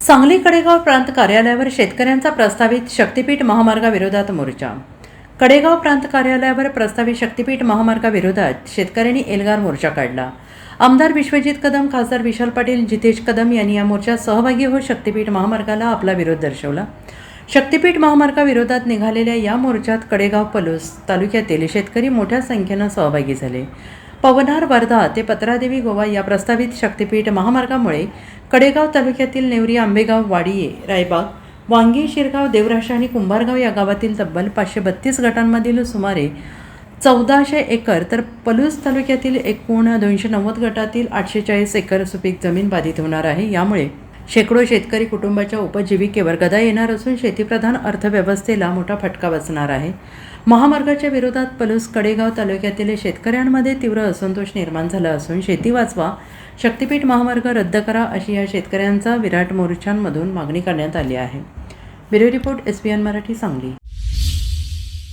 सांगली कडेगाव प्रांत कार्यालयावर शेतकऱ्यांचा प्रस्तावित शक्तीपीठ महामार्गाविरोधात मोर्चा। कडेगाव प्रांत कार्यालयावर प्रस्तावित शक्तीपीठ महामार्गाविरोधात शेतकऱ्यांनी एल्गार मोर्चा काढला। आमदार विश्वजित कदम, खासदार विशाल पाटील, जितेश कदम यांनी या मोर्चात सहभागी होत शक्तीपीठ महामार्गाला आपला विरोध दर्शवला। शक्तीपीठ महामार्गाविरोधात निघालेल्या या मोर्चात कडेगाव पलूस तालुक्यातील शेतकरी मोठ्या संख्येने सहभागी झाले। पवनार, वर्धा ते पत्रादेवी गोवा या प्रस्तावित शक्तीपीठ महामार्गामुळे कडेगाव तालुक्यातील नेवरी, आंबेगाव, वाडिये, रायबाग, वांगी, शिरगाव, देवराशा आणि कुंभारगाव या गावातील तब्बल 532 गटांमधील सुमारे 1400 एकर तर पलूस तालुक्यातील एकूण 290 गटातील 840 एकर सुपीक जमीन बाधित होणार आहे। यामुळे शेकडो शेतकरी कुटुंबाच्या उपजीविकेवर गदा येणार असून शेतीप्रधान अर्थव्यवस्थेला मोठा फटका बसणार आहे। महामार्गाच्या विरोधात पलूस कडेगाव तालुक्यातील शेतकऱ्यांमध्ये तीव्र असंतोष निर्माण झाला असून शेती वाचवा, शक्तीपीठ महामार्ग रद्द करा अशी या शेतकऱ्यांचा विराट मोर्चांमधून मागणी करण्यात आली आहे। Bureau report, SBN Marathi, Sangli.